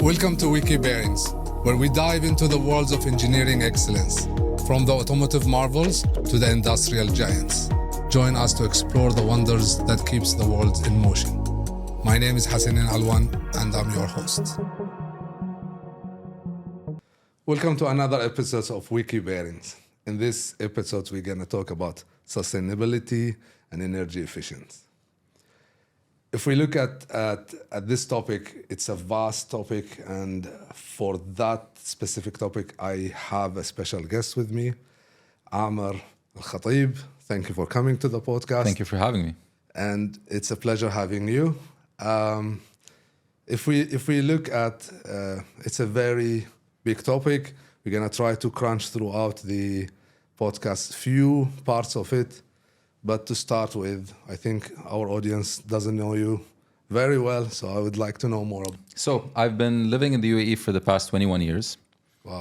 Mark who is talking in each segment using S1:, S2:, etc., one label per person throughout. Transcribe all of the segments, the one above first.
S1: Welcome to Wiki Bearings, where we dive into the worlds of engineering excellence, from the automotive marvels to the industrial giants. Join us to explore the wonders that keeps the world in motion. My name is Hassanein Alwan, and I'm your host. Welcome to another episode of Wiki Bearings. In this episode, we're going to talk about sustainability and energy efficiency. If we look at this topic, it's a vast topic, and for that specific topic, I have a special guest with me, Amer Khatib. Thank you for coming to the podcast.
S2: Thank you for having me.
S1: And it's a pleasure having you. If we look at, it's a very big topic. We're gonna try to crunch throughout the podcast few parts of it. But to start with, I think our audience doesn't know you very well, so I would like to know more.
S2: So I've been living in the UAE for the past 21 years.
S1: Wow.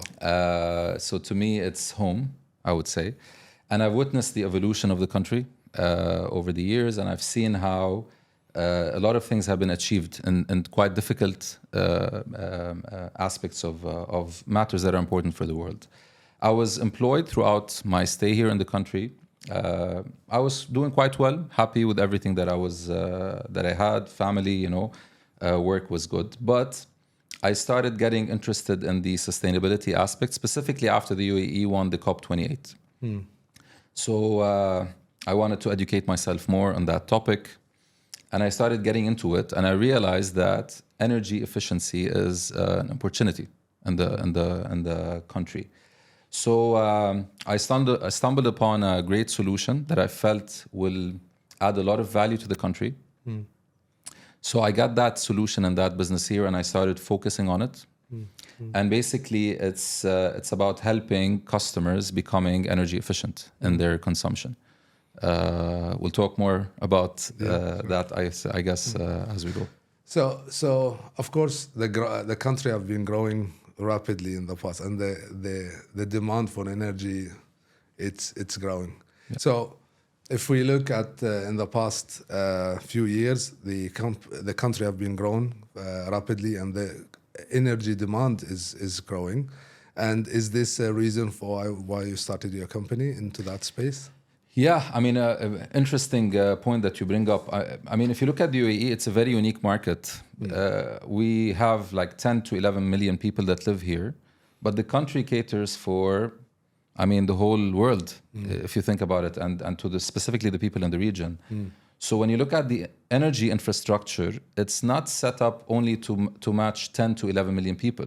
S2: So to me, it's home, I would say. And I've witnessed the evolution of the country over the years, and I've seen how a lot of things have been achieved in quite difficult aspects of matters that are important for the world. I was employed throughout my stay here in the country. I was doing quite well, happy with everything that I had, family, work was good. But I started getting interested in the sustainability aspect, specifically after the UAE won the COP28. So I wanted to educate myself more on that topic, and I started getting into it, and I realized that energy efficiency is an opportunity in the country. So I stumbled upon a great solution that I felt will add a lot of value to the country. So I got that solution and that business here, and I started focusing on it. And basically, it's about helping customers becoming energy efficient in their consumption. We'll talk more about that, I guess, as we go.
S1: So of course, the country have been growing rapidly in the past, and the demand for energy, it's growing. Yeah. So if we look at in the past few years, the country have been growing rapidly, and the energy demand is growing. And is this a reason for why you started your company into that space?
S2: Yeah, I mean, interesting point that you bring up. I mean, if you look at the UAE, it's a very unique market. We have like 10 to 11 million people that live here, but the country caters for, the whole world, if you think about it, and to specifically the people in the region. So when you look at the energy infrastructure, it's not set up only to match 10 to 11 million people.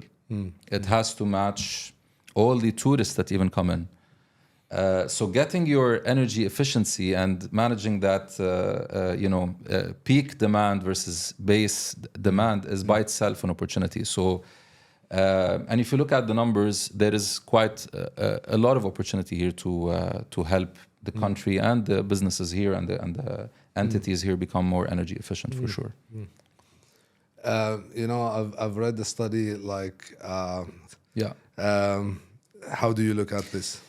S2: It has to match all the tourists that even come in. So getting your energy efficiency and managing that, peak demand versus base demand is by itself an opportunity. So, and if you look at the numbers, there is quite a lot of opportunity here to help the country and the businesses here and the entities here become more energy efficient for sure.
S1: I've read the study. How do you look at this?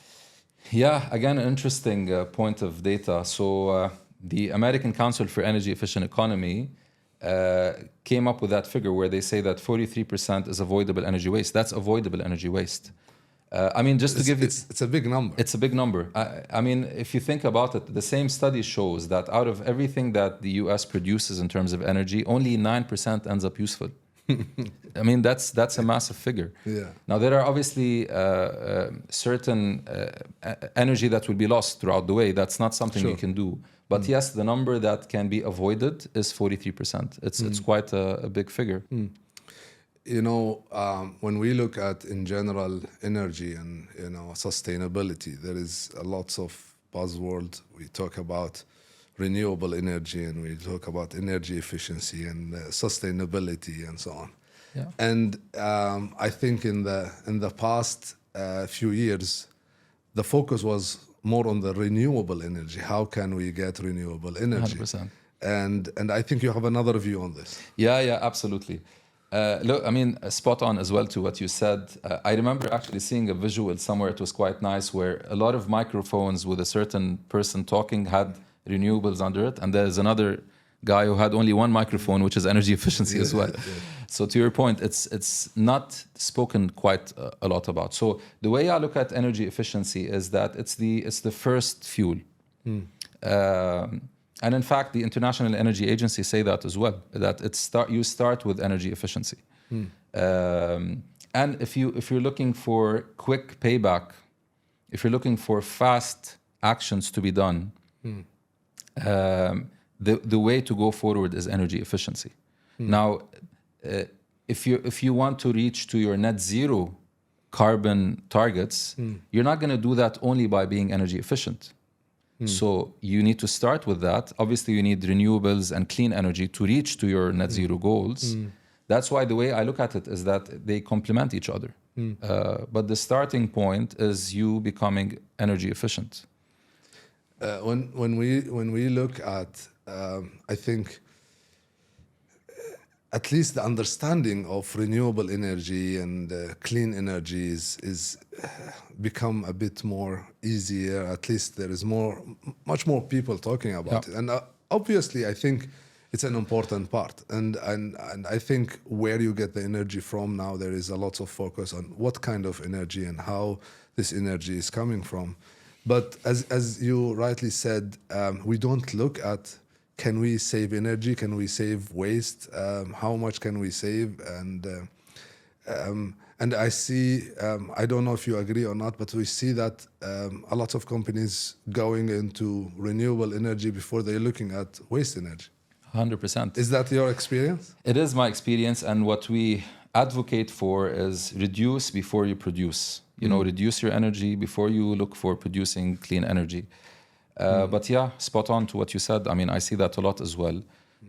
S2: Yeah, again, an interesting point of data. So the American Council for Energy Efficient Economy came up with that figure where they say that 43% is avoidable energy waste. That's avoidable energy waste. It's
S1: a big number.
S2: It's a big number. If you think about it, the same study shows that out of everything that the US produces in terms of energy, only 9% ends up useful. That's a massive figure.
S1: Yeah.
S2: Now, there are obviously certain energy that will be lost throughout the way. That's not something you can do. But yes, the number that can be avoided is 43%. It's quite a big figure.
S1: When we look at, in general, energy and, sustainability, there is lots of buzzwords. We talk about renewable energy, and we talk about energy efficiency and sustainability and so on.
S2: Yeah.
S1: And I think in the past few years, the focus was more on the renewable energy. How can we get renewable energy?
S2: 100%.
S1: And I think you have another view on this.
S2: Yeah, absolutely. Look, spot on as well to what you said. I remember actually seeing a visual somewhere. It was quite nice, where a lot of microphones with a certain person talking had renewables under it, and there's another guy who had only one microphone, which is energy efficiency as well. So to your point, it's not spoken quite a lot about. So the way I look at energy efficiency is that it's the first fuel. And in fact, the International Energy Agency say that as well, that you start with energy efficiency. And if you're looking for quick payback, if you're looking for fast actions to be done, the way to go forward is energy efficiency. Now, if you want to reach to your net zero carbon targets, you're not going to do that only by being energy efficient. So you need to start with that. Obviously, you need renewables and clean energy to reach to your net zero goals. That's why the way I look at it is that they complement each other. But the starting point is you becoming energy efficient.
S1: When we look at, I think, at least the understanding of renewable energy and clean energy is become a bit more easier. At least there is much more people talking about it. And obviously, I think it's an important part. And I think where you get the energy from now, there is a lot of focus on what kind of energy and how this energy is coming from. But as you rightly said, we don't look at, can we save energy? Can we save waste? How much can we save? And I see, I don't know if you agree or not, but we see that a lot of companies going into renewable energy before they're looking at waste energy.
S2: 100%.
S1: Is that your experience?
S2: It is my experience, and what we advocate for is reduce before you produce. Reduce your energy before you look for producing clean energy. But yeah, spot on to what you said. I mean, I see that a lot as well.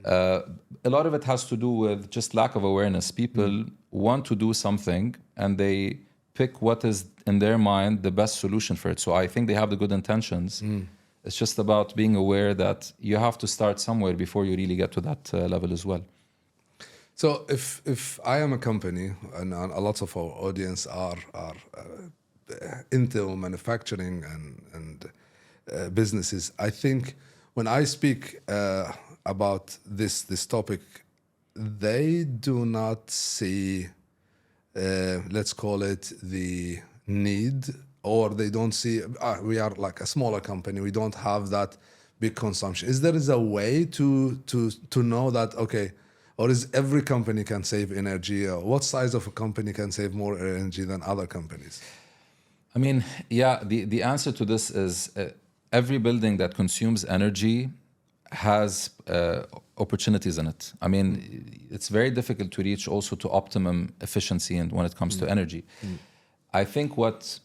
S2: A lot of it has to do with just lack of awareness. People want to do something and they pick what is in their mind the best solution for it. So I think they have the good intentions. It's just about being aware that you have to start somewhere before you really get to that level as well.
S1: So if I am a company, and a lot of our audience are into manufacturing and businesses, I think when I speak about this topic, they do not see, let's call it the need, or they don't see, we are like a smaller company, we don't have that big consumption. Is there a way to know that, okay, or is every company can save energy? Or what size of a company can save more energy than other companies?
S2: I mean, yeah, the answer to this is every building that consumes energy has opportunities in it. I mean, it's very difficult to reach also to optimum efficiency when it comes to energy. I think what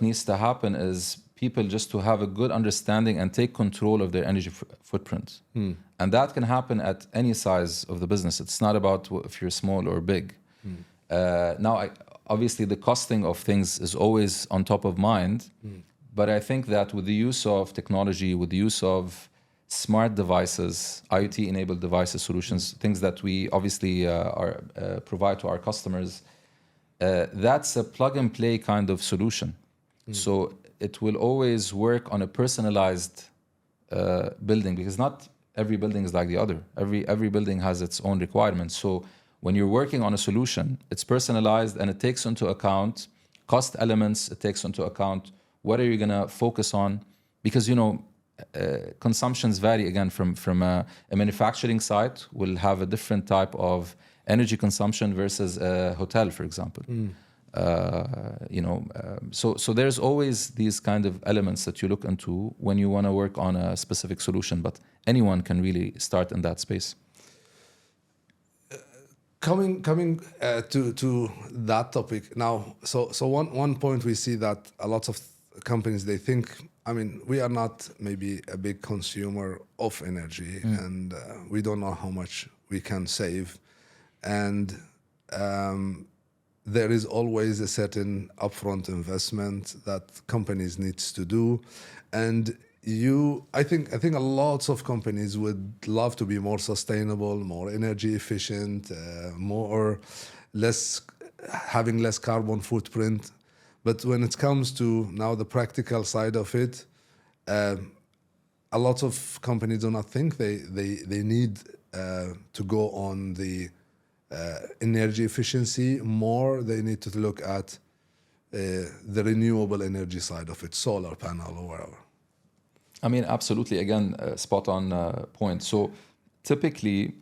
S2: needs to happen is people just to have a good understanding and take control of their energy footprint. And that can happen at any size of the business. It's not about if you're small or big. Now, obviously, the costing of things is always on top of mind. But I think that with the use of technology, with the use of smart devices, IoT-enabled devices, solutions, things that we obviously provide to our customers, that's a plug-and-play kind of solution. So it will always work on a personalized building, because not every building is like the other. Every building has its own requirements. So when you're working on a solution, it's personalized and it takes into account cost elements. It takes into account what are you going to focus on, because consumptions vary again from a manufacturing site will have a different type of energy consumption versus a hotel, for example. So there's always these kind of elements that you look into when you want to work on a specific solution, but anyone can really start in that space.
S1: Coming to that topic now, so one point we see that a lot of companies, they think, I mean, we are not maybe a big consumer of energy, and we don't know how much we can save, and there is always a certain upfront investment that companies needs to do, and I think a lot of companies would love to be more sustainable, more energy efficient, having less carbon footprint. But when it comes to now the practical side of it, a lot of companies do not think they need to go on the energy efficiency more. They need to look at the renewable energy side of it, solar panel or whatever.
S2: I mean, absolutely. Again, spot on point. So typically,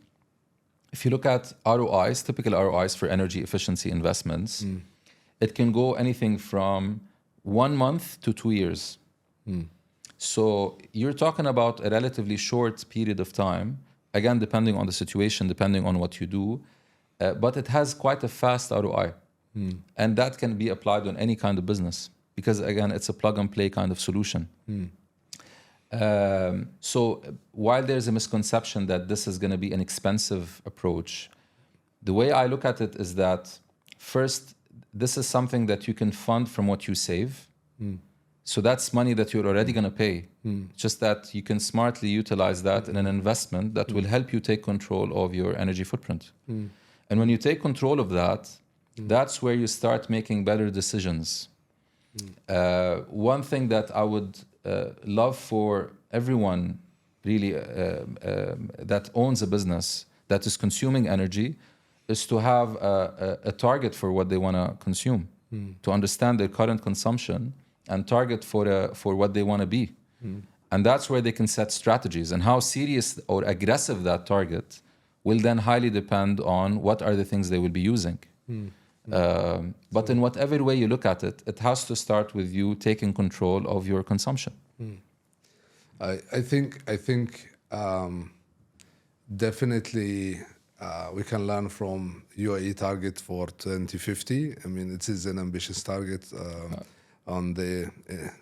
S2: if you look at ROIs, typical ROIs for energy efficiency investments, it can go anything from 1 month to 2 years. So you're talking about a relatively short period of time, again, depending on the situation, depending on what you do, but it has quite a fast ROI. And that can be applied on any kind of business because, again, it's a plug and play kind of solution. So while there's a misconception that this is going to be an expensive approach, the way I look at it is that first, this is something that you can fund from what you save. So that's money that you're already going to pay. Just that you can smartly utilize that in an investment that will help you take control of your energy footprint. And when you take control of that, that's where you start making better decisions. One thing that I would love for everyone really that owns a business that is consuming energy is to have a target for what they want to consume, to understand their current consumption and target for what they want to be. And that's where they can set strategies, and how serious or aggressive that target will then highly depend on what are the things they will be using. But in whatever way you look at it, it has to start with you taking control of your consumption.
S1: I think definitely we can learn from UAE target for 2050. I mean, it is an ambitious target on the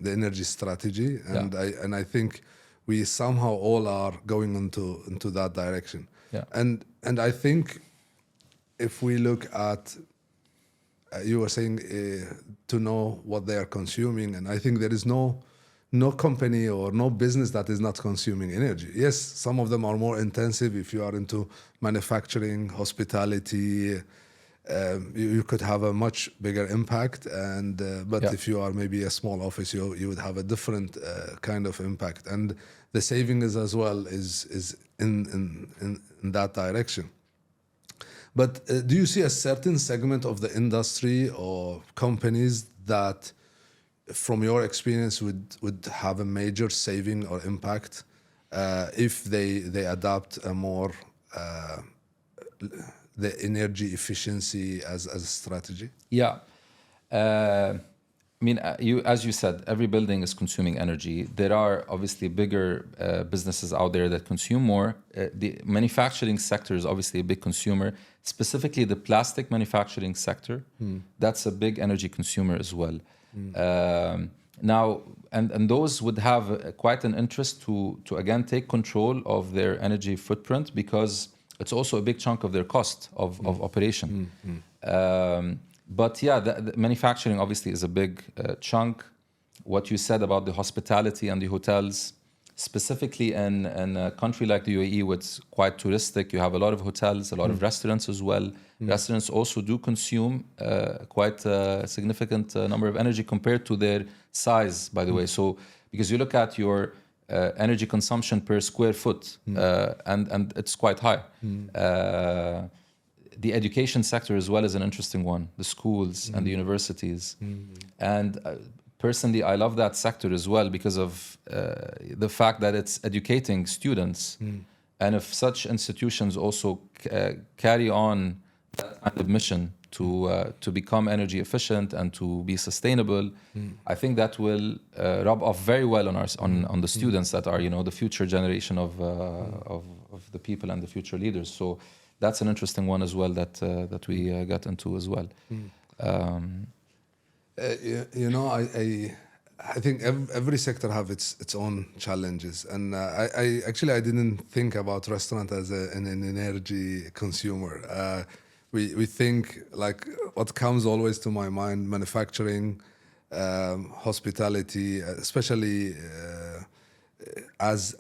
S1: energy strategy, and I think we somehow all are going into that direction. And I think if we look at you were saying to know what they are consuming, and I think there is no company or no business that is not consuming energy. Yes, some of them are more intensive. If you are into manufacturing, hospitality, you could have a much bigger impact. And but if you are maybe a small office, you would have a different kind of impact. And the savings as well is in that direction. But do you see a certain segment of the industry or companies that, from your experience, would have a major saving or impact if they adopt a more the energy efficiency as a strategy? Yeah.
S2: I mean, as you said, every building is consuming energy. There are obviously bigger businesses out there that consume more. The manufacturing sector is obviously a big consumer, specifically the plastic manufacturing sector. That's a big energy consumer as well. Now, and those would have quite an interest to again take control of their energy footprint, because it's also a big chunk of their cost of operation. But yeah, the manufacturing obviously is a big chunk. What you said about the hospitality and the hotels, specifically in a country like the UAE, where it's quite touristic, you have a lot of hotels, a lot of restaurants as well. Restaurants also do consume quite a significant number of energy compared to their size, by the way. So because you look at your energy consumption per square foot, and it's quite high. The education sector as well is an interesting one, the schools and the universities. And personally, I love that sector as well because of the fact that it's educating students. And if such institutions also carry on that kind of mission to become energy efficient and to be sustainable, I think that will rub off very well on the students that are, the future generation of the people and the future leaders. So that's an interesting one as well that we got into as well.
S1: I think every sector have its own challenges, and I didn't think about restaurant as an energy consumer. We think, like, what comes always to my mind: manufacturing, hospitality, especially as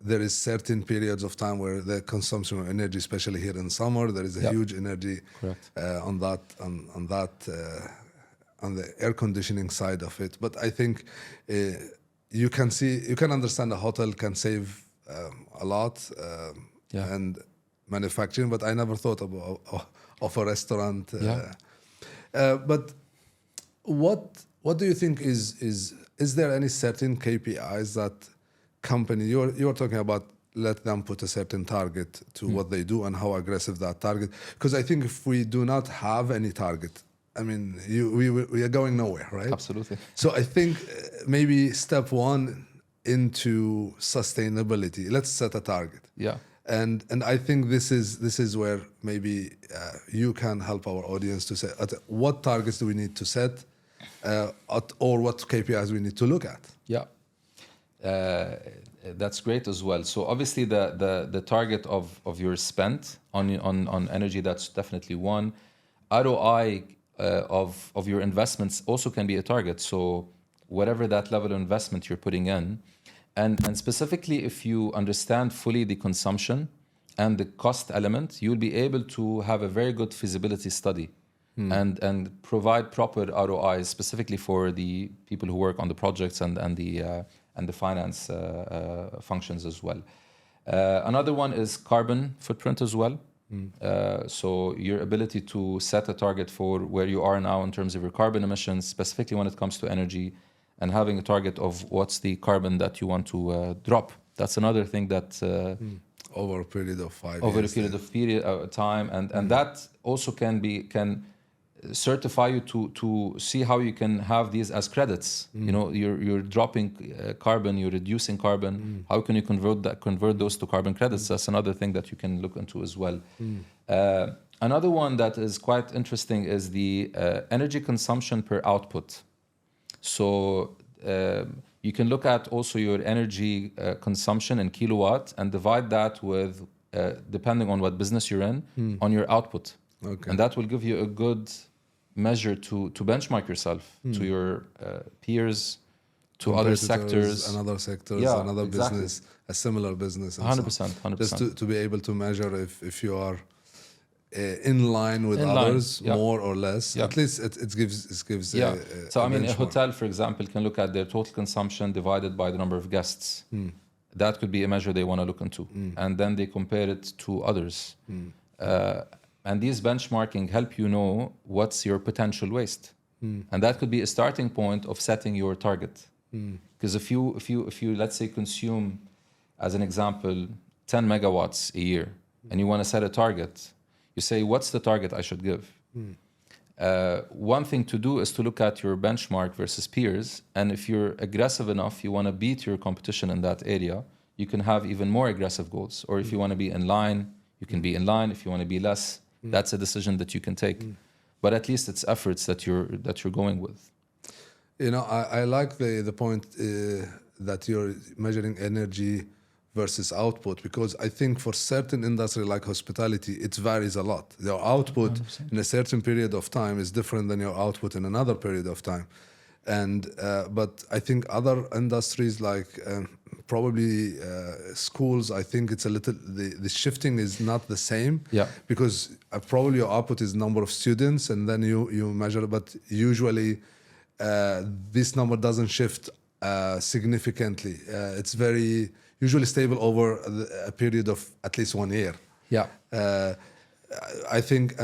S1: there is certain periods of time where the consumption of energy, especially here in summer, there is a huge energy on the air conditioning side of it. But I think you can understand a hotel can save a lot and manufacturing, but I never thought of a restaurant. But what do you think is there any certain KPIs that company you're talking about, let them put a certain target to what they do and how aggressive that target? Because I think if we do not have any target, I mean, we are going nowhere, right?
S2: Absolutely.
S1: So I think maybe step one into sustainability. Let's set a target.
S2: Yeah.
S1: And I think this is where maybe you can help our audience to say what targets do we need to set, or what KPIs we need to look at.
S2: Yeah. That's great as well. So obviously the target of your spend on energy, that's definitely one. ROI of your investments also can be a target. So whatever that level of investment you're putting in, and specifically if you understand fully the consumption and the cost element, you'll be able to have a very good feasibility study and provide proper ROIs specifically for the people who work on the projects and the finance functions as well. Another one is carbon footprint as well. So your ability to set a target for where you are now in terms of your carbon emissions, specifically when it comes to energy, and having a target of what's the carbon that you want to drop. That's another thing that
S1: over a period of 5 years.
S2: Over a period of time, and that also can certify you to see how you can have these as credits. You know, you're dropping carbon, you're reducing carbon. How can you convert those to carbon credits? That's another thing that you can look into as well. Another one that is quite interesting is the energy consumption per output. So you can look at also your energy consumption in kilowatt and divide that with, depending on what business you're in, on your output.
S1: Okay.
S2: And that will give you a good measure to benchmark yourself to your peers, to other sectors.
S1: Another sectors,
S2: Yeah,
S1: another
S2: exactly.
S1: business, a similar business. And
S2: 100%, 100%.
S1: Just to be able to measure if you are in line with others, more or less.
S2: Yeah.
S1: At least it gives
S2: So I mean, a
S1: benchmark.
S2: hotel, for example, can look at their total consumption divided by the number of guests. That could be a measure they want to look into, and then they compare it to others. And these benchmarking help you know what's your potential waste, and that could be a starting point of setting your target. Because if you let's say consume, as an example, 10 megawatts a year, and you want to set a target, you say, what's the target I should give? One thing to do is to look at your benchmark versus peers, and if you're aggressive enough, you want to beat your competition in that area, you can have even more aggressive goals. Or if you want to be in line, you can be in line. If you want to be less, that's a decision that you can take. But at least it's efforts that you're going with.
S1: You know, I like the point that you're measuring energy versus output, because I think for certain industry like hospitality, it varies a lot. Your output
S2: 100%.
S1: in a certain period of time is different than your output in another period of time. And but I think other industries like probably schools, I think it's a little, the shifting is not the same.
S2: Yeah.
S1: Because probably your output is number of students, and then you measure, but usually this number doesn't shift significantly. It's very usually stable over a period of at least 1 year.
S2: Yeah.
S1: I think,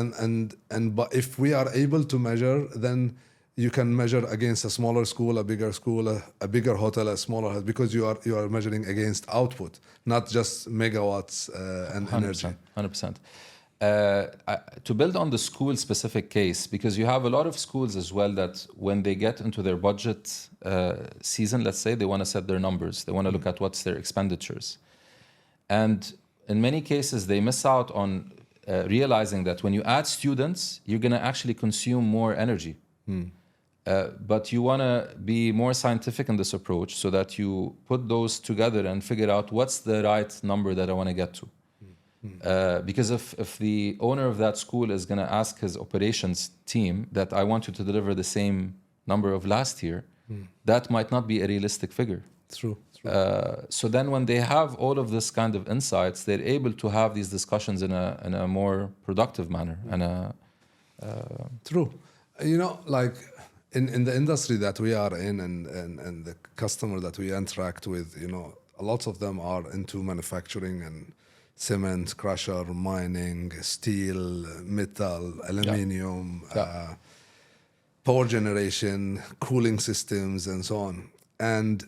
S1: but if we are able to measure, then you can measure against a smaller school, a bigger school, a bigger hotel, a smaller hotel, because you are measuring against output, not just megawatts and
S2: 100%,
S1: energy.
S2: 100%. To build on the school specific case, because you have a lot of schools as well that when they get into their budget season, let's say, they want to set their numbers. They want to look at what's their expenditures. And in many cases, they miss out on realizing that when you add students, you're going to actually consume more energy. But you want to be more scientific in this approach so that you put those together and figure out what's the right number that I want to get to. Because if the owner of that school is going to ask his operations team that I want you to deliver the same number of last year, that might not be a realistic figure.
S1: True.
S2: So then when they have all of this kind of insights, they're able to have these discussions in a more productive manner. And
S1: True. You know, like in the industry that we are in and the customer that we interact with, a lot of them are into manufacturing and cement, crusher, mining, steel, metal, aluminium, power generation, cooling systems, and so on. And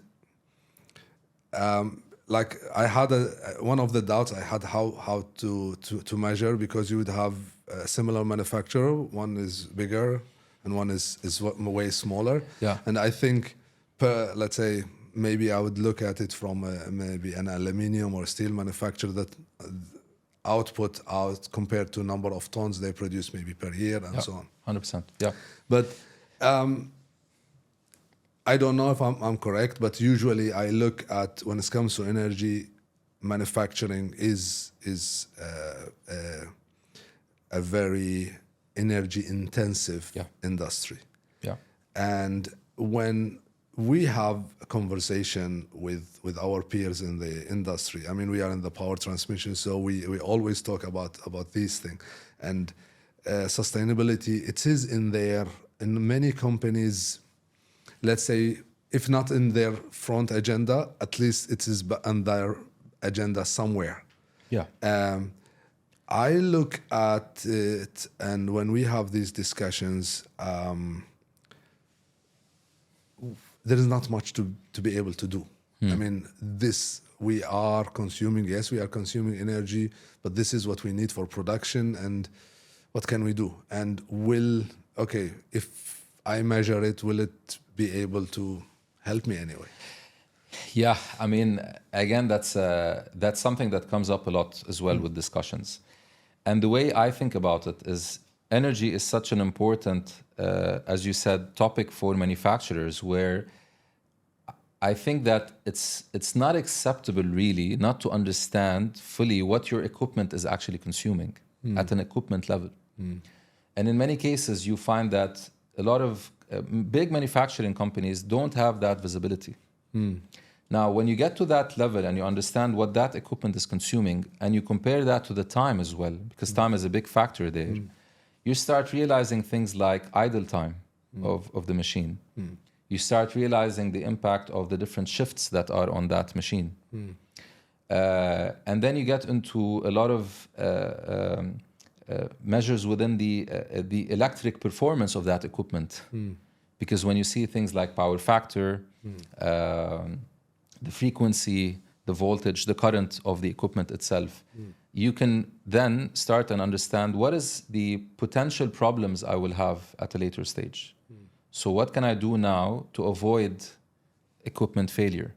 S1: like I had one of the doubts I had how to measure, because you would have a similar manufacturer, one is bigger and one is way smaller.
S2: Yeah.
S1: And I think let's say maybe I would look at it from maybe an aluminium or steel manufacturer that output out compared to number of tons they produce maybe per year and so on.
S2: 100%. Yeah.
S1: But I don't know if I'm correct, but usually I look at, when it comes to energy, manufacturing is a very energy intensive industry.
S2: Yeah.
S1: And when we have a conversation with our peers in the industry, I mean, we are in the power transmission, so we always talk about these things. And sustainability, it is in there, in many companies, let's say, if not in their front agenda, at least it is on their agenda somewhere.
S2: Yeah.
S1: I look at it, and when we have these discussions, there is not much to be able to do. I mean, we are consuming, yes, we are consuming energy, but this is what we need for production, and what can we do? And if I measure it, will it be able to help me anyway?
S2: Yeah, I mean, again, that's something that comes up a lot as well with discussions. And the way I think about it is energy is such an important, as you said, topic for manufacturers, where I think that it's not acceptable really not to understand fully what your equipment is actually consuming at an equipment level. And in many cases, you find that a lot of big manufacturing companies don't have that visibility. Now, when you get to that level and you understand what that equipment is consuming, and you compare that to the time as well, because time is a big factor there, you start realizing things like idle time of the machine. You start realizing the impact of the different shifts that are on that machine. And then you get into a lot of measures within the electric performance of that equipment. Because when you see things like power factor, the frequency, the voltage, the current of the equipment itself, you can then start and understand what is the potential problems I will have at a later stage. So what can I do now to avoid equipment failure?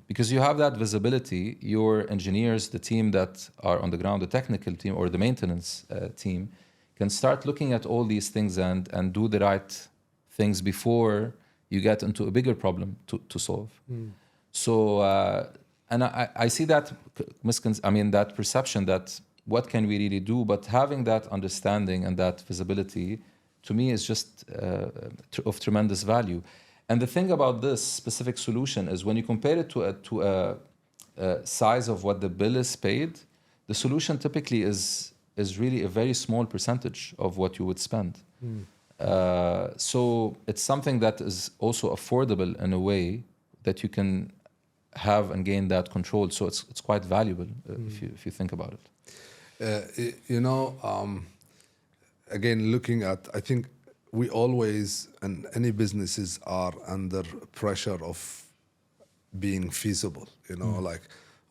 S2: Because you have that visibility, your engineers, the team that are on the ground, the technical team or the maintenance team, can start looking at all these things and do the right things before you get into a bigger problem to solve. So, and I see that that perception that what can we really do, but having that understanding and that visibility, to me, is just of tremendous value. And the thing about this specific solution is when you compare it to a size of what the bill is paid, the solution typically is really a very small percentage of what you would spend. So it's something that is also affordable in a way that you can have and gain that control. So it's quite valuable if you think about it.
S1: Again, looking at, I think we always, and any businesses are under pressure of being feasible, like,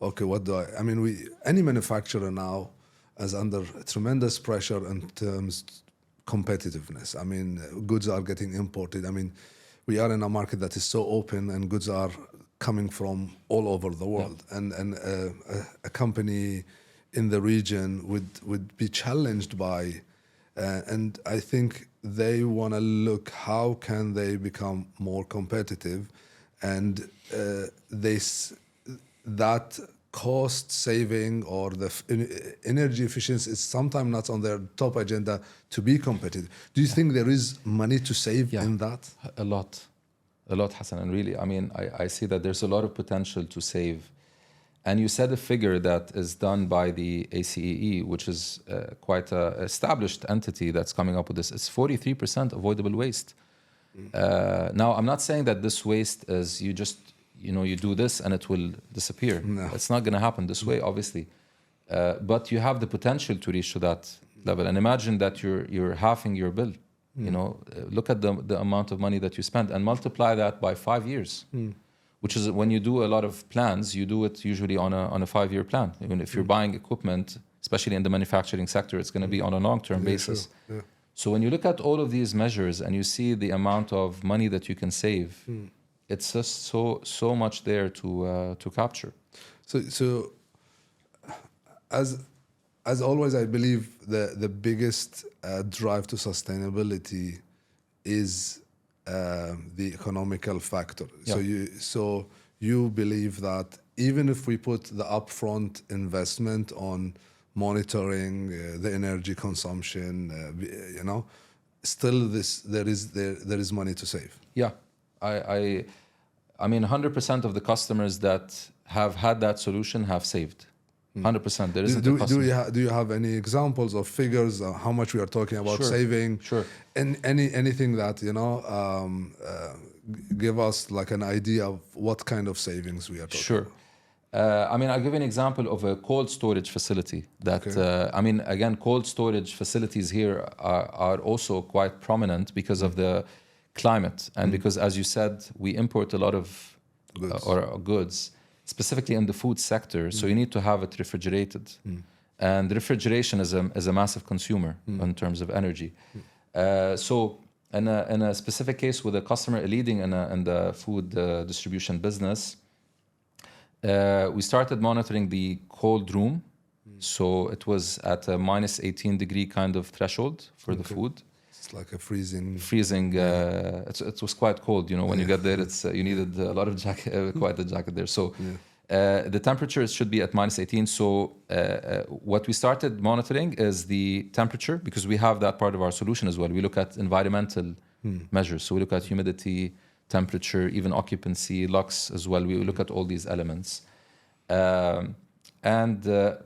S1: okay, what do I mean, any manufacturer now is under tremendous pressure in terms competitiveness. I mean, goods are getting imported. I mean, we are in a market that is so open and goods are coming from all over the world. And a company in the region would be challenged by, and I think they want to look how can they become more competitive, and that cost saving or the energy efficiency is sometimes not on their top agenda to be competitive. Do you think there is money to save in that?
S2: A lot, Hassan. And really, I mean, I see that there's a lot of potential to save. And you said a figure that is done by the ACEE, which is quite an established entity that's coming up with this. It's 43% avoidable waste. Now, I'm not saying that this waste is you just, you do this and it will disappear.
S1: No.
S2: It's not going to happen this way, obviously. But you have the potential to reach to that level. And imagine that you're halving your bill. Look at the amount of money that you spend and multiply that by 5 years. Which is when you do a lot of plans, you do it usually on a 5-year plan. Even if you're buying equipment, especially in the manufacturing sector, it's going to be on a long-term basis.
S1: Sure. Yeah.
S2: So when you look at all of these measures and you see the amount of money that you can save, it's just so much there to capture.
S1: So as always, I believe the biggest drive to sustainability is the economical factor.
S2: Yeah.
S1: So you believe that even if we put the upfront investment on monitoring the energy consumption, still there is money to save.
S2: Yeah, I mean, 100% of the customers that have had that solution have saved. 100%. There isn't a customer.
S1: Do you have any examples of figures how much we are talking about
S2: Sure.
S1: saving?
S2: Sure.
S1: And anything that give us like an idea of what kind of savings we are talking
S2: Sure.
S1: about.
S2: I mean, I'll give you an example of a cold storage facility that,
S1: Okay.
S2: Again, cold storage facilities here are also quite prominent because of the climate and because, as you said, we import a lot of goods, specifically in the food sector. So you need to have it refrigerated. And refrigeration is a massive consumer in terms of energy. So in a specific case with a customer leading in the food distribution business, we started monitoring the cold room. So it was at a minus 18 degree kind of threshold for the food.
S1: It's like a freezing.
S2: It was quite cold. When you get there, you needed a lot of quite a jacket there. So the temperature should be at minus 18. So what we started monitoring is the temperature, because we have that part of our solution as well. We look at environmental measures. So we look at humidity, temperature, even occupancy, lux as well. We look at all these elements. And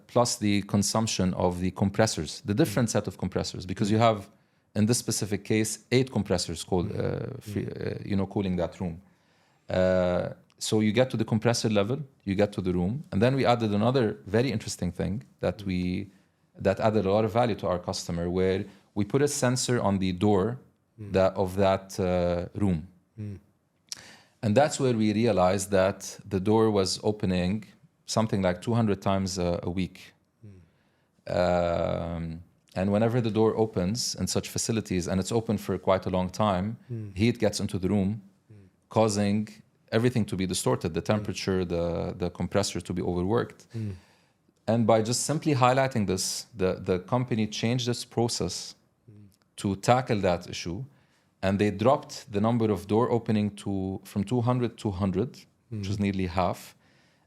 S2: plus the consumption of the compressors, the different set of compressors, because you have, in this specific case, 8 compressors cooling that room. So you get to the compressor level, you get to the room, and then we added another very interesting thing that added a lot of value to our customer, where we put a sensor on the door of that room. And that's where we realized that the door was opening something like 200 times a week. And whenever the door opens in such facilities, and it's open for quite a long time, heat gets into the room, causing everything to be distorted, the temperature, the compressor to be overworked. And by just simply highlighting this, the company changed its process to tackle that issue. And they dropped the number of door opening from 200 to 100, which was nearly half.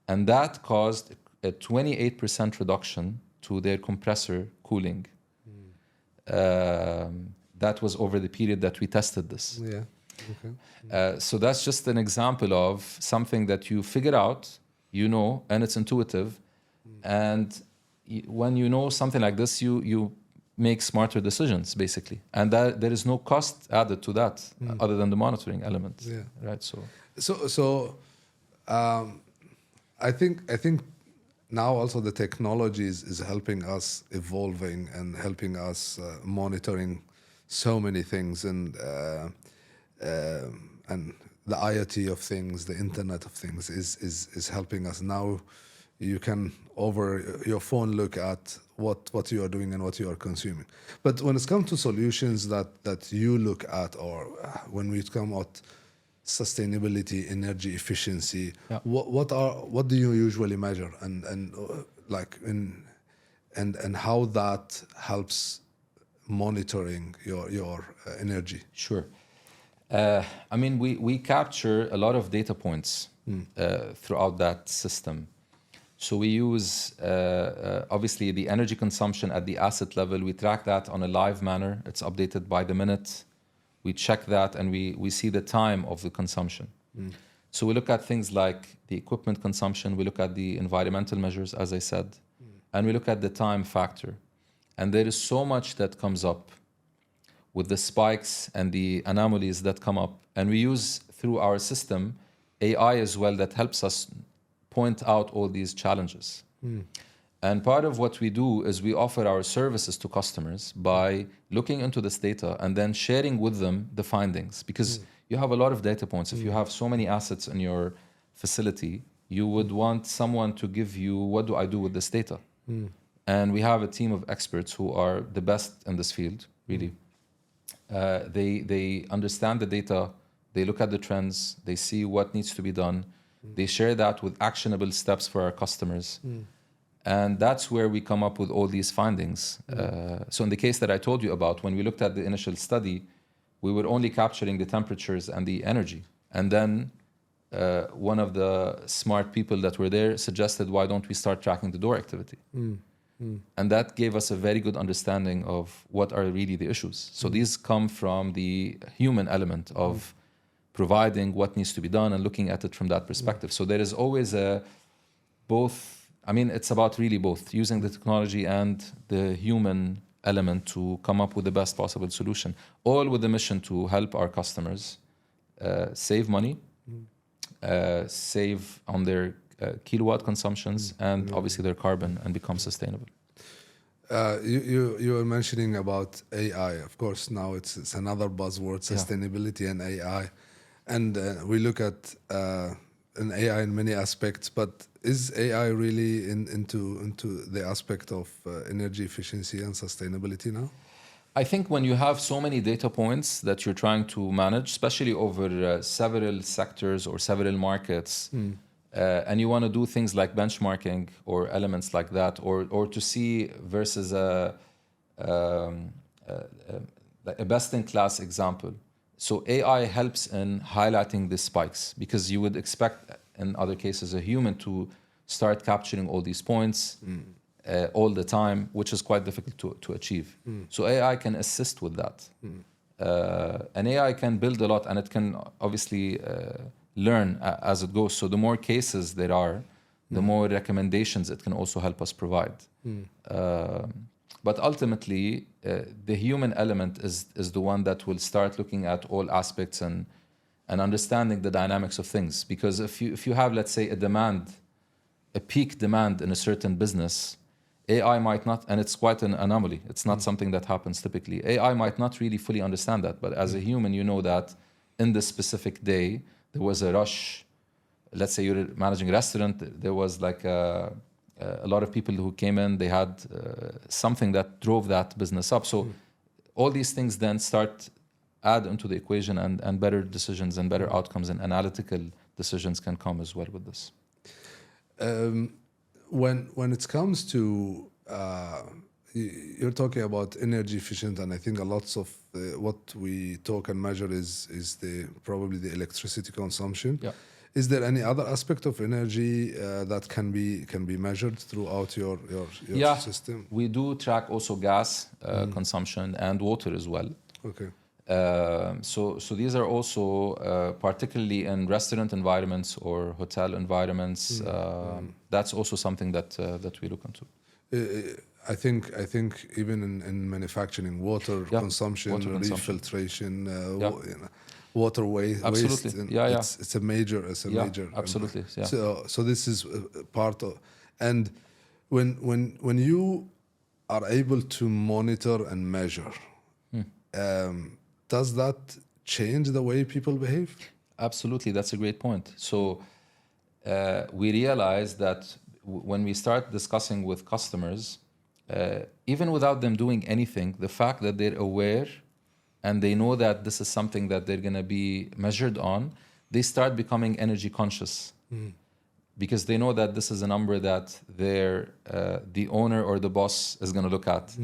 S2: And that caused a 28% reduction to their compressor cooling. That was over the period that we tested this.
S1: Yeah. Okay.
S2: So that's just an example of something that you figure out, and it's intuitive. And when you know something like this, you make smarter decisions, basically. And that there is no cost added to that other than the monitoring element.
S1: Yeah.
S2: Right.
S1: So I think now also the technology is helping us evolving and helping us monitoring so many things, and the IoT of things, the Internet of Things is helping us now. You can over your phone look at what you are doing and what you are consuming. But when it comes to solutions that you look at, or when we come at sustainability, energy efficiency, what do you usually measure, and how that helps monitoring your energy?
S2: Sure. We capture a lot of data points throughout that system. So we use, obviously, the energy consumption at the asset level. We track that on a live manner. It's updated by the minute. We check that, and we see the time of the consumption. So we look at things like the equipment consumption. We look at the environmental measures, as I said. And we look at the time factor. And there is so much that comes up. with the spikes and the anomalies that come up. And we use through our system AI as well that helps us point out all these challenges. And part of what we do is we offer our services to customers by looking into this data and then sharing with them the findings. Because you have a lot of data points. If you have so many assets in your facility, you would want someone to give you, what do I do with this data? And we have a team of experts who are the best in this field, really. They understand the data, they look at the trends, they see what needs to be done, they share that with actionable steps for our customers. And that's where we come up with all these findings. So in the case that I told you about, when we looked at the initial study, we were only capturing the temperatures and the energy. And then one of the smart people that were there suggested, why don't we start tracking the door activity? And that gave us a very good understanding of what are really the issues. So these come from the human element of providing what needs to be done and looking at it from that perspective. So there is always it's about really both using the technology and the human element to come up with the best possible solution, all with the mission to help our customers save money, save on their kilowatt consumptions, and obviously their carbon, and become sustainable.
S1: You were mentioning about AI. Of course, now it's another buzzword, sustainability and AI. And we look at an AI in many aspects, but is AI really into the aspect of energy efficiency and sustainability now?
S2: I think when you have so many data points that you're trying to manage, especially over several sectors or several markets, and you want to do things like benchmarking or elements like that, or to see versus a best-in-class example. So AI helps in highlighting the spikes, because you would expect in other cases a human to start capturing all these points all the time, which is quite difficult to achieve. So AI can assist with that. And AI can build a lot, and it can obviously learn as it goes. So the more cases there are, the more recommendations it can also help us provide. But ultimately, the human element is the one that will start looking at all aspects and understanding the dynamics of things. Because if you have, let's say, a peak demand in a certain business, AI might not, and it's quite an anomaly. It's not something that happens typically. AI might not really fully understand that, but as a human, you know that in this specific day, there was a rush. Let's say you're managing a restaurant, there was like a lot of people who came in, they had something that drove that business up. So all these things then add into the equation, and better decisions and better outcomes and analytical decisions can come as well with this.
S1: When it comes to you're talking about energy efficient, and I think a lot of what we talk and measure is probably the electricity consumption.
S2: Yeah.
S1: Is there any other aspect of energy that can be measured throughout your system?
S2: We do track also gas consumption and water as well.
S1: Okay.
S2: So these are also particularly in restaurant environments or hotel environments. That's also something that we look into.
S1: I think even in manufacturing, water consumption, refiltration, water waste.
S2: Absolutely.
S1: It's a major.
S2: Absolutely. Yeah.
S1: So this is part of, and when you are able to monitor and measure, does that change the way people behave?
S2: Absolutely, that's a great point. So we realize that when we start discussing with customers, even without them doing anything, the fact that they're aware and they know that this is something that they're going to be measured on, they start becoming energy conscious. Because they know that this is a number that the owner or the boss is going to look at.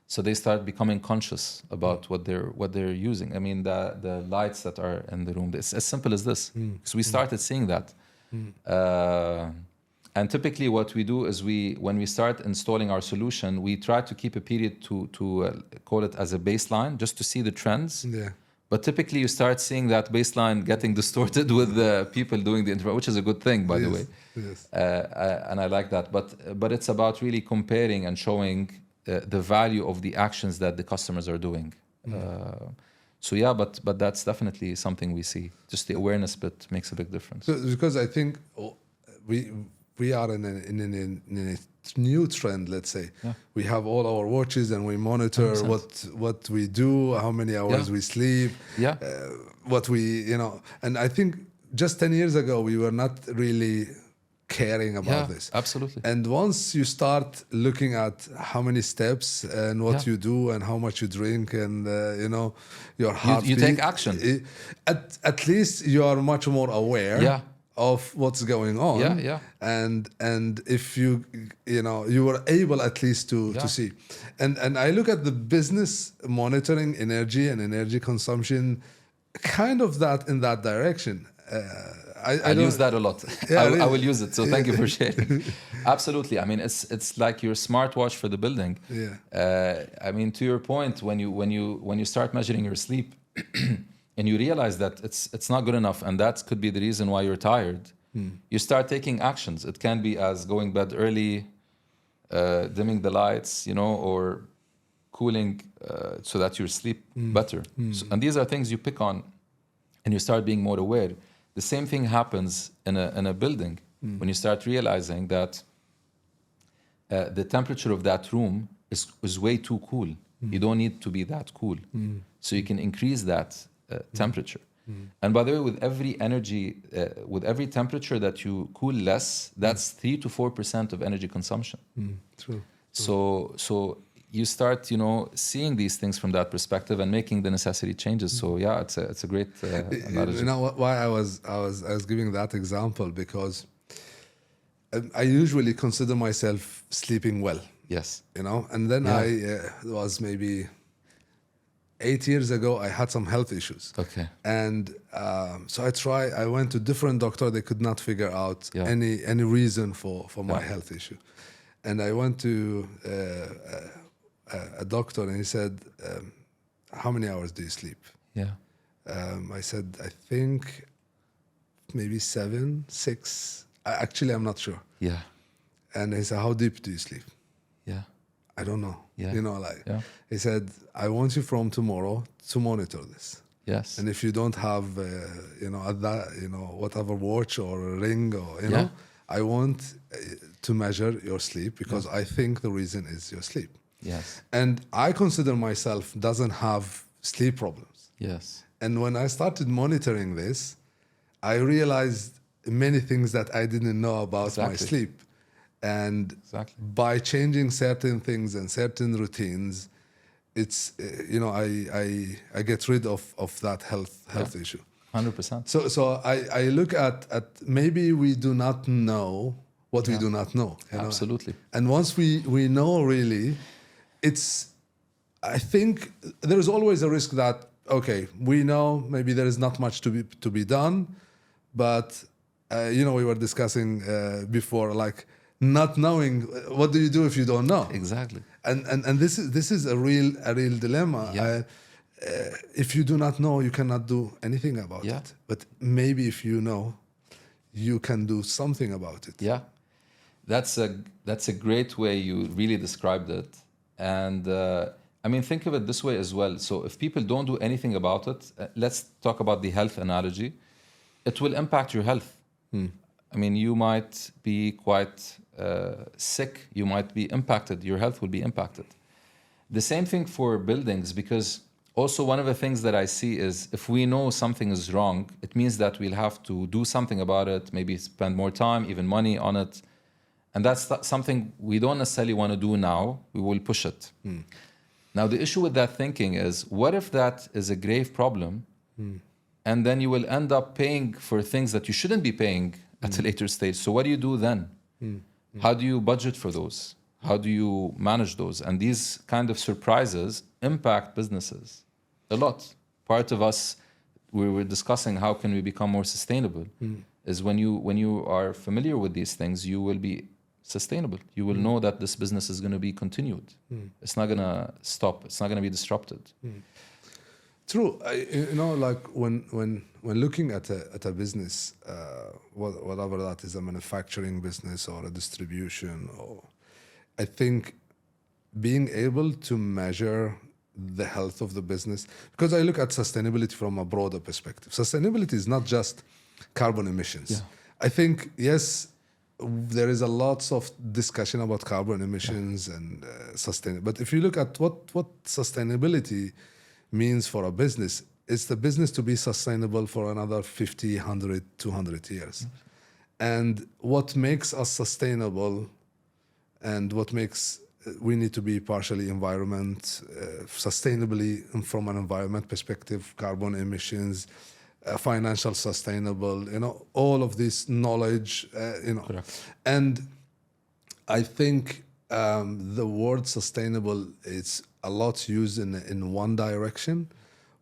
S2: So they start becoming conscious about what they're using. I mean, the lights that are in the room, it's as simple as this. Because we started seeing that. And typically what we do is when we start installing our solution, we try to keep a period to call it as a baseline, just to see the trends.
S1: Yeah.
S2: But typically you start seeing that baseline getting distorted with the people doing the intervention, which is a good thing, by the way.
S1: Yes.
S2: And I like that. But it's about really comparing and showing the value of the actions that the customers are doing. So yeah, but that's definitely something we see. Just the awareness bit makes a big difference.
S1: So, because I think we are in a new trend. Let's say we have all our watches and we monitor
S2: 100%.
S1: what we do, how many hours we sleep,
S2: Yeah.
S1: what we And I think just 10 years ago we were not really caring about this.
S2: Absolutely.
S1: And once you start looking at how many steps and what you do and how much you drink and your heart
S2: You
S1: beat,
S2: take action.
S1: At least you are much more aware of what's going on. And if you were able at least to see. And I look at the business monitoring energy and energy consumption kind of that in that direction.
S2: I use that a lot. I will use it. So thank you for sharing. Absolutely. I mean, it's like your smartwatch for the building. I mean, to your point, when you start measuring your sleep, and you realize that it's not good enough, and that could be the reason why you're tired. You start taking actions. It can be as going bed early, dimming the lights, or cooling so that you sleep better. So, and these are things you pick on, and you start being more aware. The same thing happens in a building when you start realizing that the temperature of that room is way too cool. You don't need to be that cool. So you can increase that temperature. And by the way, with every temperature that you cool less, that's 3 to 4% of energy consumption.
S1: True.
S2: So you start, seeing these things from that perspective and making the necessary changes. So yeah, it's a great analogy.
S1: You know why I was giving that example, because I usually consider myself sleeping well.
S2: Yes.
S1: And then I was maybe 8 years ago, I had some health issues.
S2: Okay.
S1: And so I went to different doctor. They could not figure out any reason for my health issue. And I went to a doctor, and he said, how many hours do you sleep?
S2: Yeah.
S1: I said, I think maybe 7, 6. Actually, I'm not sure.
S2: Yeah.
S1: And he said, how deep do you sleep?
S2: Yeah.
S1: I don't know.
S2: Yeah.
S1: He said, I want you from tomorrow to monitor this.
S2: Yes.
S1: And if you don't have, whatever watch or a ring or, I want to measure your sleep, because I think the reason is your sleep.
S2: Yes.
S1: And I consider myself doesn't have sleep problems.
S2: Yes.
S1: And when I started monitoring this, I realized many things that I didn't know about my sleep. And by changing certain things and certain routines, it's I get rid of that health issue.
S2: 100%.
S1: So I look at maybe we do not know what we do not know.
S2: Absolutely.
S1: And once we know, really, I think there is always a risk that, okay, we know maybe there is not much to be done, but we were discussing before, like, not knowing, what do you do if you don't know?
S2: Exactly.
S1: And this is a real dilemma. If you do not know, you cannot do anything about it. But maybe if you know, you can do something about it.
S2: Yeah, that's a great way you really described it. And I mean, think of it this way as well. So if people don't do anything about it, let's talk about the health analogy. It will impact your health. I mean, you might be quite sick. You might be impacted. Your health will be impacted. The same thing for buildings, because also one of the things that I see is if we know something is wrong, it means that we'll have to do something about it, maybe spend more time, even money on it. And that's something we don't necessarily want to do now. We will push it. Now, the issue with that thinking is, what if that is a grave problem? And then you will end up paying for things that you shouldn't be paying at a later stage. So what do you do then? How do you budget for those? How do you manage those? And these kind of surprises impact businesses a lot. Part of us, we were discussing how can we become more sustainable, is when you are familiar with these things, you will be sustainable. You will know that this business is going to be continued. It's not going to stop. It's not going to be disrupted.
S1: True. Like when looking at a business, whatever that is, a manufacturing business or a distribution, or I think being able to measure the health of the business. Because I look at sustainability from a broader perspective. Sustainability is not just carbon emissions.
S2: Yeah.
S1: I think, yes, there is a lots of discussion about carbon emissions and sustain. But if you look at what sustainability means for a business, it's the business to be sustainable for another 50, 100, 200 years. And what makes us sustainable and what makes we need to be partially sustainably from an environment perspective, carbon emissions, financial sustainable, all of this knowledge,
S2: Correct.
S1: And I think the word sustainable is a lot used in one direction,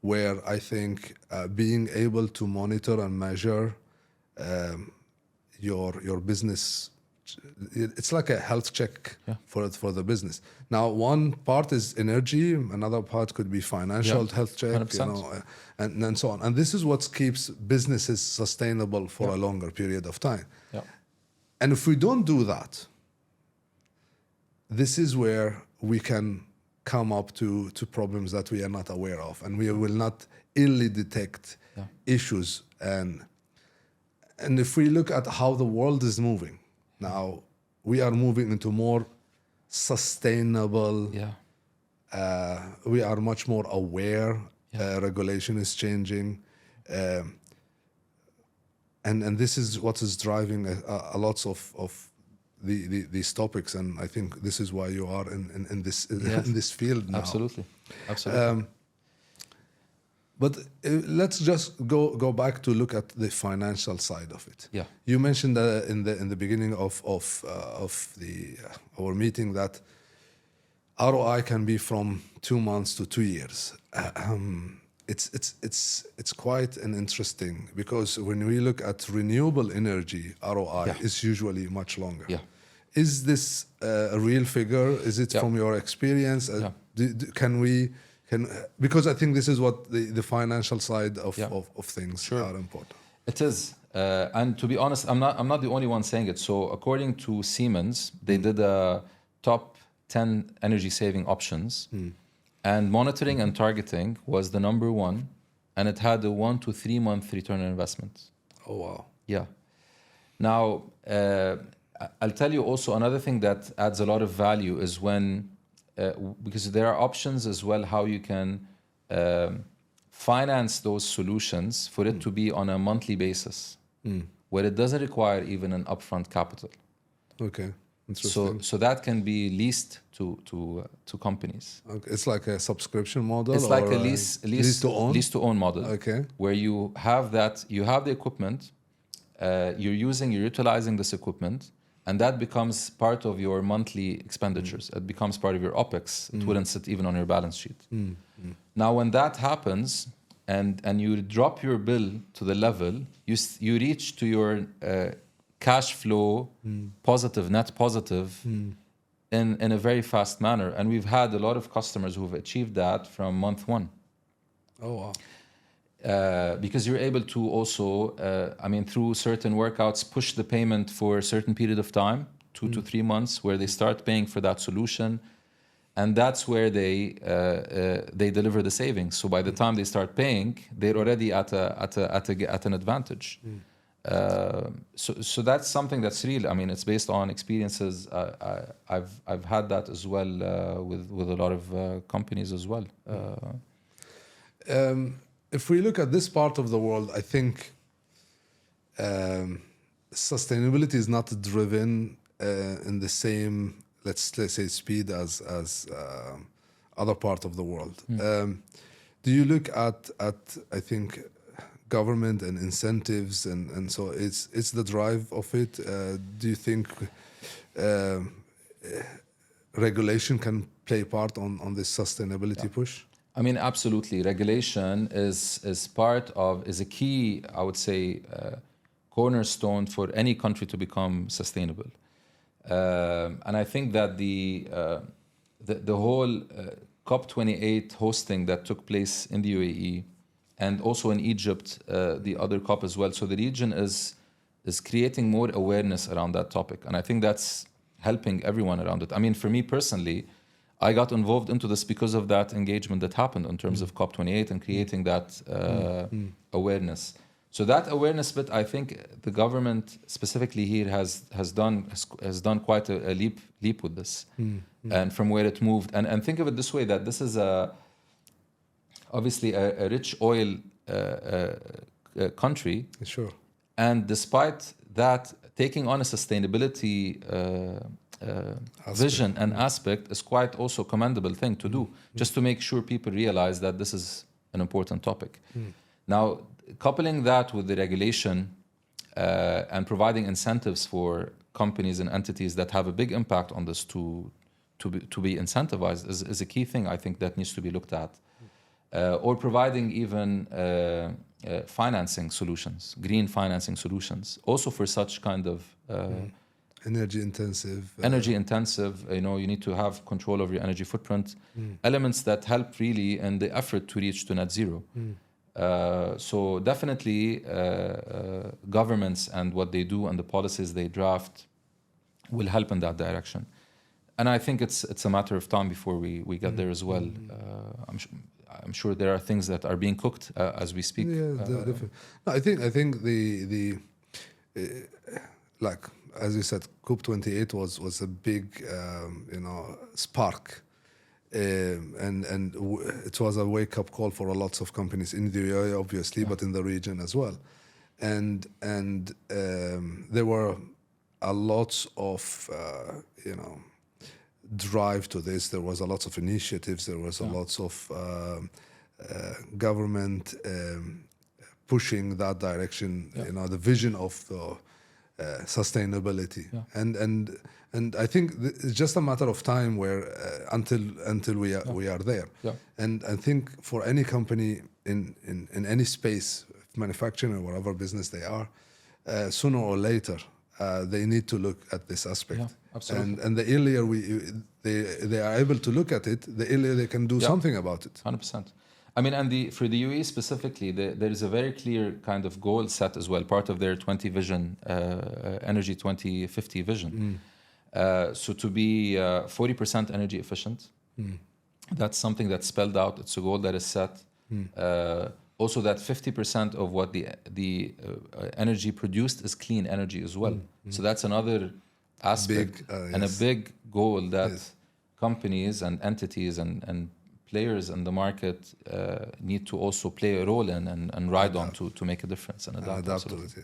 S1: where I think being able to monitor and measure your business, it's like a health check for the business. Now, one part is energy, another part could be financial health check,
S2: 100%.
S1: And so on. And this is what keeps businesses sustainable for a longer period of time.
S2: Yeah.
S1: And if we don't do that, this is where we can come up to problems that we are not aware of, and we will not early detect issues. And if we look at how the world is moving, now we are moving into more sustainable. We are much more aware. Regulation is changing, and this is what is driving a lots of these topics. And I think this is why you are in this in this field now.
S2: Absolutely.
S1: But let's just go back to look at the financial side of it.
S2: Yeah.
S1: You mentioned in the beginning of our meeting that ROI can be from 2 months to 2 years. It's quite an interesting, because when we look at renewable energy, ROI is usually much longer.
S2: Yeah.
S1: Is this a real figure? Is it from your experience? Because I think this is what the financial side of things are important.
S2: It is, and to be honest, I'm not the only one saying it. So according to Siemens, they did a top 10 energy saving options, and monitoring and targeting was the number one, and it had a 1 to 3 month return on investment.
S1: Oh wow!
S2: Yeah. Now I'll tell you also another thing that adds a lot of value is when. Because there are options as well how you can finance those solutions for it to be on a monthly basis, where it doesn't require even an upfront capital.
S1: Okay, interesting.
S2: So that can be leased to companies.
S1: Okay. It's like a subscription model.
S2: It's like a lease to own model.
S1: Okay.
S2: Where you have the equipment, you're utilizing this equipment. And that becomes part of your monthly expenditures. It becomes part of your OPEX. It wouldn't sit even on your balance sheet. Now, when that happens and you drop your bill to the level, you reach to your cash flow positive, net positive in a very fast manner. And we've had a lot of customers who've achieved that from month one.
S1: Oh, wow.
S2: Because you're able to also, through certain workouts, push the payment for a certain period of time, 2 to 3 months, where they start paying for that solution, and that's where they deliver the savings. So by the time they start paying, they're already at an advantage. So that's something that's real. I mean, it's based on experiences. I've had that as well with a lot of companies as well.
S1: If we look at this part of the world, I think sustainability is not driven in the same, let's say, speed as other part of the world. Do you look at I think government and incentives and so it's the drive of it? Do you think regulation can play part on this sustainability push?
S2: I mean, absolutely. Regulation is a key, I would say, cornerstone for any country to become sustainable. And I think that the whole COP28 hosting that took place in the UAE and also in Egypt, the other COP as well. So the region is creating more awareness around that topic, and I think that's helping everyone around it. I mean, for me personally, I got involved into this because of that engagement that happened in terms of COP28 and creating that awareness. So that awareness bit, I think the government specifically here has done quite a leap with this, and from where it moved. And think of it this way: that this is obviously a rich oil country.
S1: Sure.
S2: And despite that, taking on a sustainability vision and aspect is quite also commendable thing to do, just to make sure people realize that this is an important topic. Now, coupling that with the regulation and providing incentives for companies and entities that have a big impact on this to be incentivized is a key thing, I think, that needs to be looked at. Or providing even financing solutions, green financing solutions, also for such kind of
S1: energy intensive.
S2: You need to have control of your energy footprint. Elements that help really in the effort to reach to net zero. So definitely governments and what they do and the policies they draft will help in that direction. And I think it's a matter of time before we get there as well. I'm sure there are things that are being cooked as we speak.
S1: Yeah, definitely. No, I think the like as you said, COP28 was a big spark, and it was a wake up call for lots of companies in the UAE, obviously, but in the region as well, and there were a lot of drive to this. There was a lot of initiatives. There was a lot of government pushing that direction. The vision of sustainability, and I think it's just a matter of time where until we are there. And I think for any company in any space, manufacturing or whatever business they are, sooner or later they need to look at this aspect. Absolutely. And the earlier they are able to look at it, the earlier they can do something about it.
S2: 100%. I mean, and for the UAE specifically, there is a very clear kind of goal set as well, part of their 20 vision, Energy 2050 vision. So to be 40% energy efficient, that's something that's spelled out. It's a goal that is set. Also, that 50% of what the energy produced is clean energy as well. So that's another aspect and a big goal that companies and entities and players in the market need to also play a role in and ride on to make a difference and adapt
S1: to it.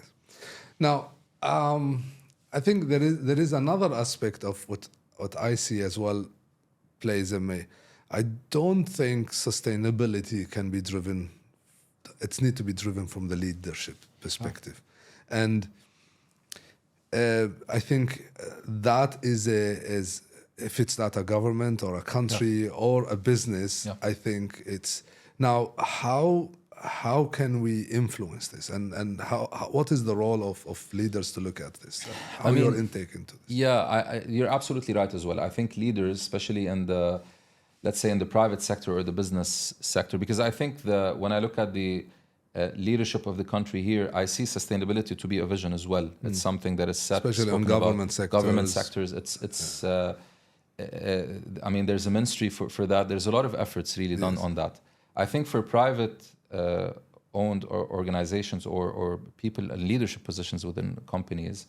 S1: Now, I think there is another aspect of what I see as well plays in me. I don't think sustainability can be driven. It needs to be driven from the leadership perspective, and I think that is if it's not a government or a country or a business, I think it's now how can we influence this and what is the role of leaders to look at this? How your intake into this?
S2: Yeah, you're absolutely right as well. I think leaders, especially in the, let's say in the private sector or the business sector, because I think when I look at the leadership of the country here, I see sustainability to be a vision as well. It's something that is set,
S1: especially on government sectors.
S2: Government sectors. It's I mean, there's a ministry for that. There's a lot of efforts really done on that. I think for private owned organizations or people in leadership positions within companies,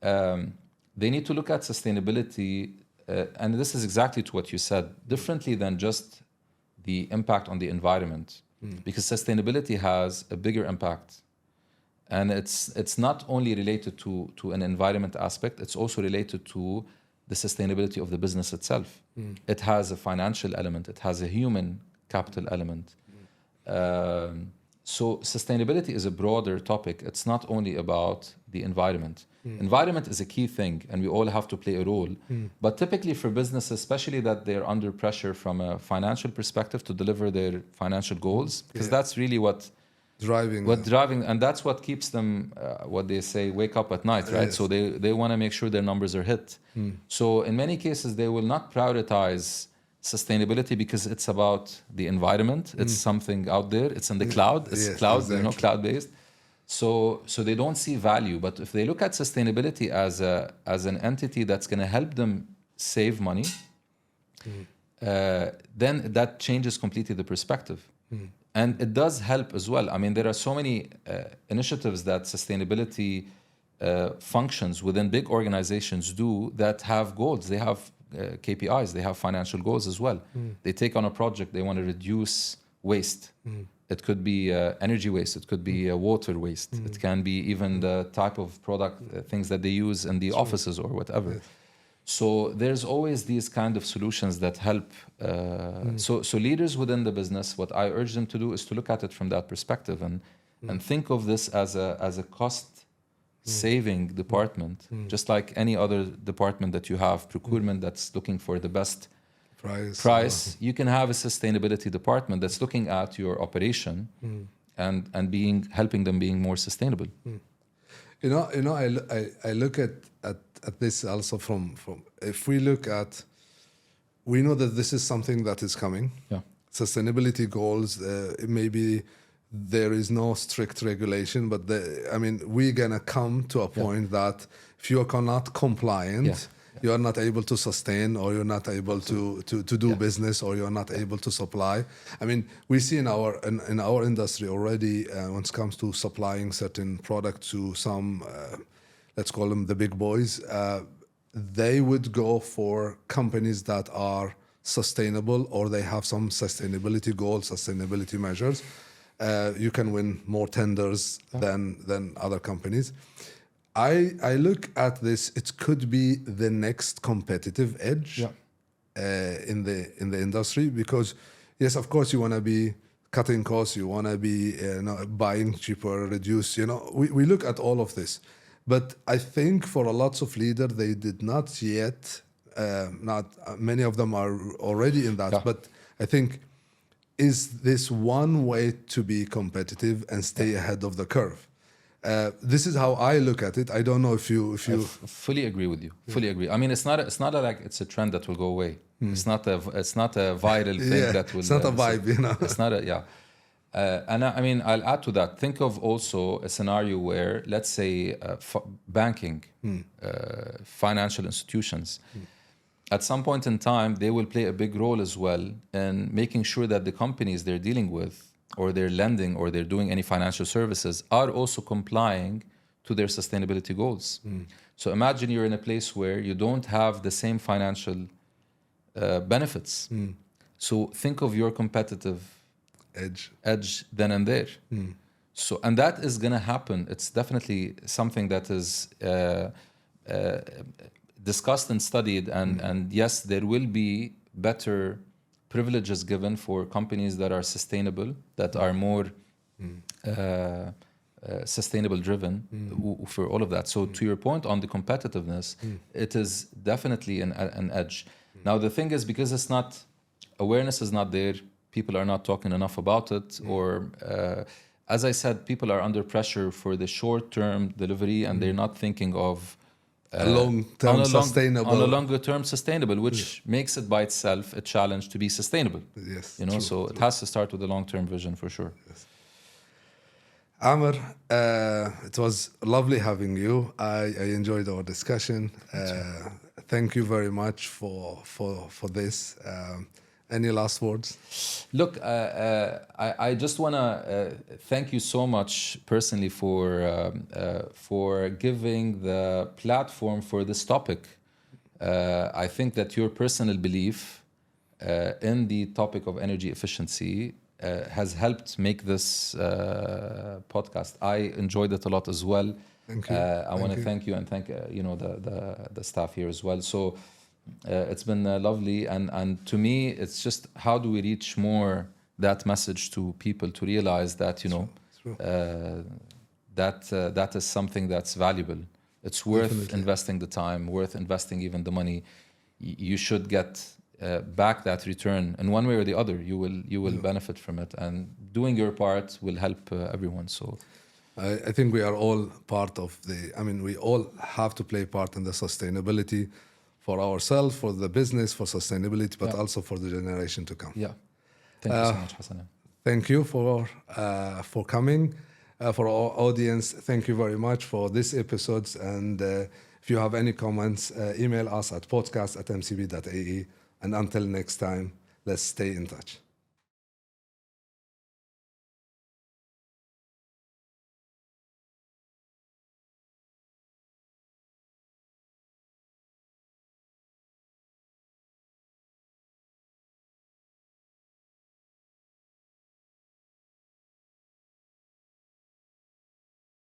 S2: they need to look at sustainability, and this is exactly to what you said, differently than just the impact on the environment, because sustainability has a bigger impact, and it's not only related to an environment aspect, it's also related to the sustainability of the business itself. It has a financial element, it has a human capital element. So sustainability is a broader topic. It's not only about the environment. Environment is a key thing, and we all have to play a role. But typically for businesses, especially that they're under pressure from a financial perspective to deliver their financial goals, because that's really what driving, and that's what keeps them, what they say, wake up at night, right? So they want to make sure their numbers are hit. So in many cases, they will not prioritize sustainability because it's about the environment. It's something out there. It's in the cloud. It's cloud, exactly. Cloud-based. So they don't see value. But if they look at sustainability as an entity that's going to help them save money, then that changes completely the perspective. And it does help as well. I mean, there are so many initiatives that sustainability functions within big organizations do that have goals. They have KPIs, they have financial goals as well. They take on a project, they want to reduce waste. It could be energy waste, it could be water waste, it can be even the type of product, things that they use in the offices or whatever.
S1: Yes.
S2: So there's always these kind of solutions that help. So leaders within the business, what I urge them to do is to look at it from that perspective and think of this as a cost saving department, just like any other department that you have, procurement that's looking for the best price. You can have a sustainability department that's looking at your operation and helping them being more sustainable.
S1: I look at this also from if we look at, we know that this is something that is coming.
S2: Yeah.
S1: Sustainability goals, maybe there is no strict regulation, but we're gonna come to a point that if you are not compliant, you are not able to sustain, or you're not able to do business, or you're not able to supply. I mean, we see in our industry already when it comes to supplying certain products to some, let's call them the big boys, they would go for companies that are sustainable, or they have some sustainability goals, sustainability measures. You can win more tenders than other companies. I look at this, it could be the next competitive edge in the industry, because yes, of course you want to be cutting costs, you want to be buying cheaper, reduce, we look at all of this. But I think for a lots of leaders, they did not yet, not many of them are already in that, but I think, is this one way to be competitive and stay ahead of the curve? This is how I look at it. I don't know if you
S2: fully agree with you. Fully agree. I mean, it's not like it's a trend that will go away. It's not a viral thing that will.
S1: It's not a vibe,
S2: It's not and I mean, I'll add to that. Think of also a scenario where, let's say, banking, financial institutions. At some point in time, they will play a big role as well in making sure that the companies they're dealing with, or they're lending, or they're doing any financial services, are also complying to their sustainability goals. So imagine you're in a place where you don't have the same financial benefits. So think of your competitive edge then and there. So, and that is going to happen. It's definitely something that is discussed and studied, and yes, there will be better privileges given for companies that are sustainable, that are more sustainable driven, for all of that. So to your point on the competitiveness, it is definitely an edge. Now the thing is, because it's not, awareness is not there, people are not talking enough about it, or as I said, people are under pressure for the short-term delivery, and they're not thinking of sustainable. On a longer term sustainable, which makes it by itself a challenge to be sustainable.
S1: Yes,
S2: true. It has to start with a long-term vision for sure.
S1: Yes. Amer, it was lovely having you. I enjoyed our discussion. Thank you very much for this. Any last words?
S2: Look, I just want to thank you so much personally for giving the platform for this topic. I think that your personal belief in the topic of energy efficiency has helped make this podcast. I enjoyed it a lot as well.
S1: Thank you.
S2: I want to thank you and thank the staff here as well. So. It's been lovely, and to me, it's just how do we reach more that message to people to realize that that is something that's valuable. It's worth investing the time, worth investing even the money. You should get back that return in one way or the other. You will benefit from it, and doing your part will help everyone. So.
S1: I think we are all part of we all have to play part in the sustainability. For ourselves, for the business, for sustainability, but also for the generation to come.
S2: Yeah. Thank you so much, Hassanein.
S1: Thank you for coming. For our audience, thank you very much for this episode. And if you have any comments, email us at podcast@mcb.ae. And until next time, let's stay in touch.